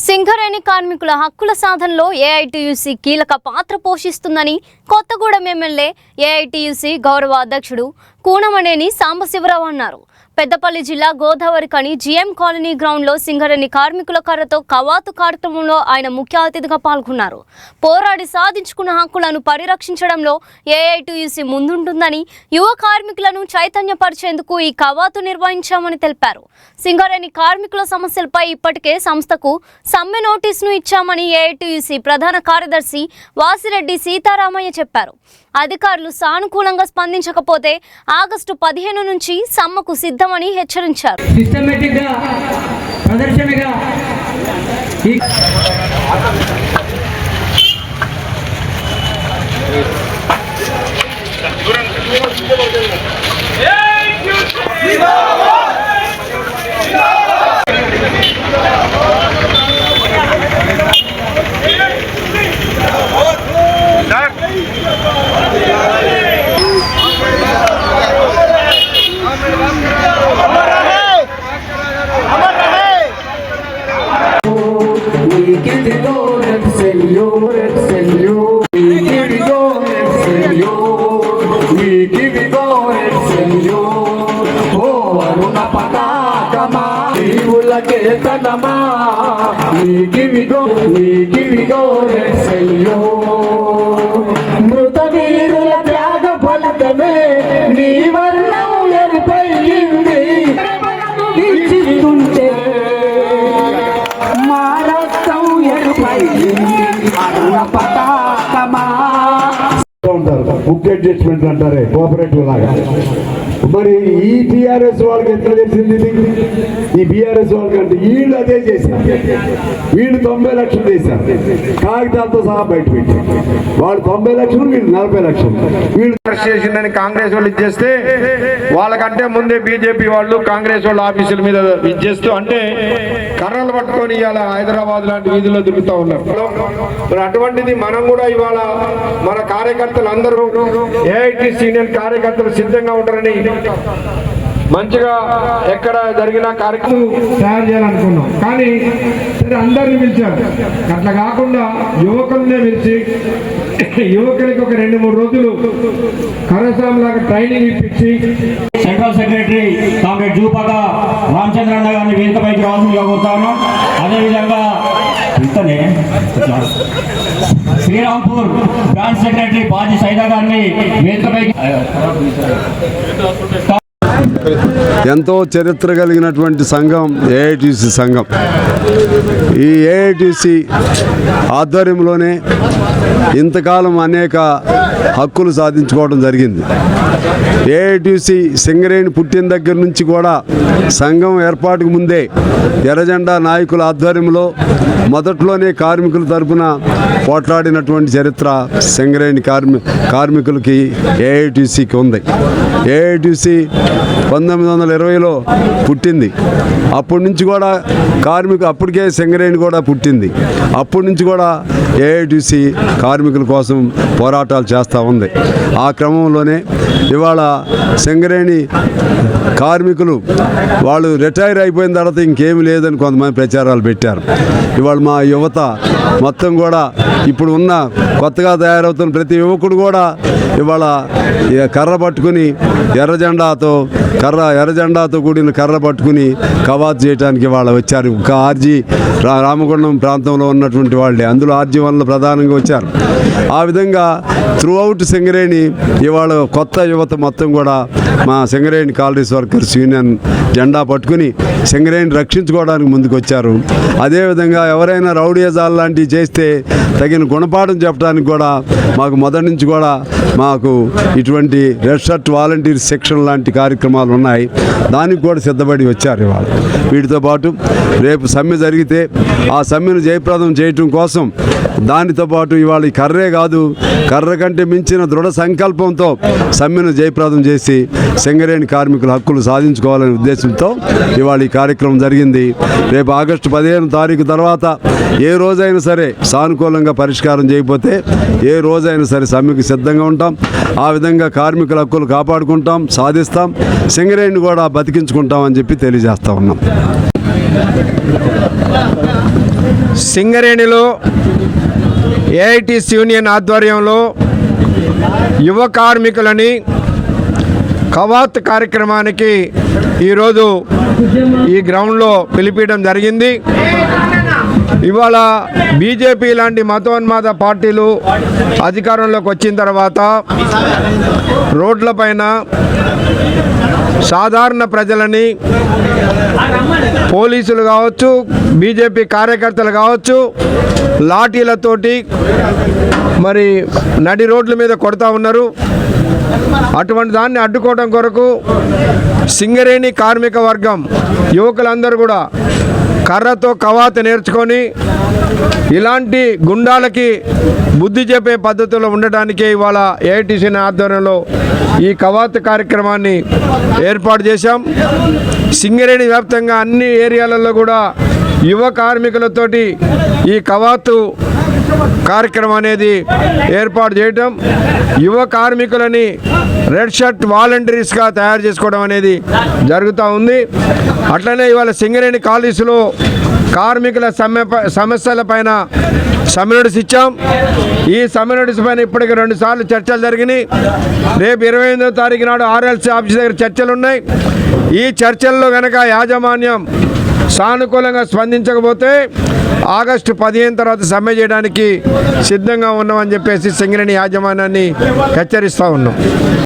సింగరేణి కార్మికుల హక్కుల సాధనలో ఏఐటీయూసీ కీలక పాత్ర పోషిస్తుందని కొత్తగూడెం ఎమ్మెల్యే ఏఐటీయూసీ గౌరవ అధ్యక్షుడు కూనమనేని సాంబశివరావు అన్నారు. పెద్దపల్లి జిల్లా గోదావరి కని జీఎం కాలనీ గ్రౌండ్లో సింగరేణి కార్మికుల కర్రతో కవాతు కార్యక్రమంలో ఆయన ముఖ్య అతిథిగా పాల్గొన్నారు. పోరాడి సాధించుకున్న హక్కులను పరిరక్షించడంలో ఏఐటీయూసీ ముందుంటుందని, యువ కార్మికులను చైతన్యపరిచేందుకు ఈ కవాతు నిర్వహించామని తెలిపారు. సింగరేణి కార్మికుల సమస్యలపై ఇప్పటికే సంస్థకు సమ్మె నోటీసును ఇచ్చామని ఏఐటీయూసీ ప్రధాన కార్యదర్శి వాసిరెడ్డి సీతారామయ్య చెప్పారు. అధికారులు సానుకూలంగా స్పందించకపోతే ఆగస్టు 15 నుంచి సమ్మెకు సిద్ధమని హెచ్చరించారు. మృత వీరుల త్యాగ ఫలితమే నీ వర్ణం ఎరిపోయింది. ఇచ్చిస్తుంటే మా రక్తం ఎరిపోయింది. అన్న పతాకమా ఉంటారు, బుక్ అడ్జస్ట్మెంట్ అంటారే కోఆపరేటివ్ లాగా. మరి ఈ బీఆర్ఎస్ వాళ్ళకి ఎట్లా తెలిసింది? ఈ బీఆర్ఎస్ వాళ్ళకంటే వీళ్ళు అదే చేశారు. వీళ్ళు 90 లక్షలు చేశారు, కాగితాలతో సహా బయట పెట్టారు. వాళ్ళు 90 లక్షలు, వీళ్ళు 40 లక్షలు. వీళ్ళు చేసిందని కాంగ్రెస్ వాళ్ళు ఇచ్చేస్తే వాళ్ళకంటే ముందే బీజేపీ వాళ్ళు కాంగ్రెస్ వాళ్ళ ఆఫీసుల మీద ఇచ్చేస్తూ, అంటే కర్రలు పట్టుకొని ఇవాళ హైదరాబాద్ లాంటి వీధుల్లో తిరుగుతూ ఉన్నారు. మరి అటువంటిది మనం కూడా ఇవాళ మన కార్యకర్తలు అందరూ ఏఐటీ సీనియర్ కార్యకర్తలు సిద్ధంగా ఉంటారని మంచిగా ఎక్కడ జరిగిన కార్యక్రమం తయారు చేయాలనుకున్నాం. కానీ సరే అందరిని పిలిచారు, అట్లా కాకుండా యువకులనే పిలిచి యువకులకి ఒక 2-3 రోజులు కరసాం లాగా ట్రైనింగ్ ఇప్పించి సెంట్రల్ సెక్రటరీ కామ్రేడ్ జూపక రామచంద్రన్న గారిని వేదికపైకి రావాల్సిందిగా కోరుతాను. అదేవిధంగా ఇతనే శ్రీరాంపూర్ బ్రాంచ్ సెక్రటరీ బాజీ సైదా గారిని వేదికపైకి. ఎంతో చరిత్ర కలిగినటువంటి సంఘం ఏఐటీసీ సంఘం. ఈ ఏఐటీసీ ఆధ్వర్యంలోనే ఇంతకాలం అనేక హక్కులు సాధించుకోవడం జరిగింది. ఏఐటీసీ సింగరేణి పుట్టిన దగ్గర నుంచి కూడా సంఘం ఏర్పాటుకు ముందే ఎర్రజెండా నాయకుల ఆధ్వర్యంలో మొదట్లోనే కార్మికుల తరపున పోట్లాడినటువంటి చరిత్ర సింగరేణి కార్మికులకి ఏఐటీసీకి ఉంది. ఏఐటీసీ 1920లో పుట్టింది. అప్పటి నుంచి కూడా అప్పటికే సింగరేణి కూడా పుట్టింది. అప్పటి నుంచి కూడా ఏఐటీసీ కార్మికుల కోసం పోరాటాలు చేస్తూ ఉంది. ఆ క్రమంలోనే ఇవాళ సింగరేణి కార్మికులు వాళ్ళు రిటైర్ అయిపోయిన తర్వాత ఇంకేమి లేదని కొంతమంది ప్రచారాలు పెట్టారు. ఇవాళ మా యువత మొత్తం కూడా ఇప్పుడు ఉన్న కొత్తగా తయారవుతున్న ప్రతి యువకుడు కూడా ఇవాళ కర్ర పట్టుకుని ఎర్రజెండాతో కూడిన కర్ర పట్టుకుని కవాతు చేయడానికి ఇవాళ వచ్చారు. ఒక ఆర్జీ రామగుండం ప్రాంతంలో ఉన్నటువంటి వాళ్ళే అందులో ఆర్జీ వల్ల ప్రధానంగా వచ్చారు. ఆ విధంగా త్రూ అవుట్ సింగరేణి ఇవాళ కొత్త యువత మొత్తం కూడా మా సింగరేణి కాలరీస్ వర్కర్స్ యూనియన్ జెండా పట్టుకుని సింగరేణి రక్షించుకోవడానికి ముందుకు వచ్చారు. అదేవిధంగా ఎవరైనా రౌడీజాలు లాంటివి చేస్తే తగిన గుణపాఠం చెప్పడానికి కూడా మాకు మొదటి నుంచి కూడా మాకు ఇటువంటి రెడ్ షర్ట్ వాలంటీర్ సెక్షన్ లాంటి కార్యక్రమాలు ఉన్నాయి. దానికి కూడా సిద్ధపడి వచ్చారు ఇవాళ. వీటితో పాటు రేపు సమ్మె జరిగితే ఆ సమ్మెను జయప్రదం చేయటం కోసం దానితో పాటు ఇవాళ ఈ కర్రే కాదు, కర్ర కంటే మించిన దృఢ సంకల్పంతో సమ్మెను జయప్రదం చేసి సింగరేణి కార్మికుల హక్కులు సాధించుకోవాలనే ఉద్దేశంతో ఇవాళ ఈ కార్యక్రమం జరిగింది. రేపు ఆగస్టు 15 తారీఖు తర్వాత ఏ రోజైనా సరే సానుకూలంగా పరిష్కారం చేయకపోతే ఏ రోజైనా సరే సమ్మెకు సిద్ధంగా ఉంటాం. ఆ విధంగా కార్మికుల హక్కులు కాపాడుకుంటాం, సాధిస్తాం, సింగరేణిని కూడా బతికించుకుంటామని చెప్పి తెలియజేస్తా ఉన్నాం. సింగరేణిలో ఏఐటీసీ యూనియన్ ఆధ్వర్యంలో యువ కార్మికులని కవాత్ కార్యక్రమానికి ఈరోజు ఈ గ్రౌండ్లో పిలిపించడం జరిగింది. ఇవాళ బీజేపీ లాంటి మతోన్మాద పార్టీలు అధికారంలోకి వచ్చిన తర్వాత రోడ్లపైన సాధారణ ప్రజలని పోలీసులు కావచ్చు, బీజేపీ కార్యకర్తలు కావచ్చు, లాఠీలతోటి మరి నడి రోడ్ల మీద కొడతా ఉన్నారు. అటువంటి దాన్ని అడ్డుకోవడం కొరకు సింగరేణి కార్మిక వర్గం యువకులందరూ కూడా కర్రతో కవాతు నేర్చుకొని ఇలాంటి గుండాలకి బుద్ధి చెప్పే పద్ధతిలో ఉండడానికే ఇవాళ ఏఐటీసీ ఆధ్వర్యంలో ఈ కవాతు కార్యక్రమాన్ని ఏర్పాటు చేశాం. సింగరేణి వ్యాప్తంగా అన్ని ఏరియాలలో కూడా యువ కార్మికులతోటి ఈ కవాతు కార్యక్రమం అనేది ఏర్పాటు చేయటం, యువ కార్మికులని రెడ్ షర్ట్ వాలంటీర్స్గా తయారు చేసుకోవడం అనేది జరుగుతూ ఉంది. అట్లనే ఇవాళ సింగరేణి కాలేజీలో కార్మికుల సమస్యల పైన సమ్మె ఇచ్చాం. ఈ సమ్మె పైన ఇప్పటికి 2 సార్లు చర్చలు జరిగినాయి. రేపు 28వ తారీఖు నాడు ఆర్ఎల్సీ ఆఫీస్ దగ్గర చర్చలు ఉన్నాయి. ఈ చర్చల్లో కనుక యాజమాన్యం సానుకూలంగా స్పందించకపోతే ఆగస్టు 15 తర్వాత సమ్మె చేయడానికి సిద్ధంగా ఉన్నామని చెప్పేసి సింగరేణి యాజమాన్యాన్ని హెచ్చరిస్తూ ఉన్నాం.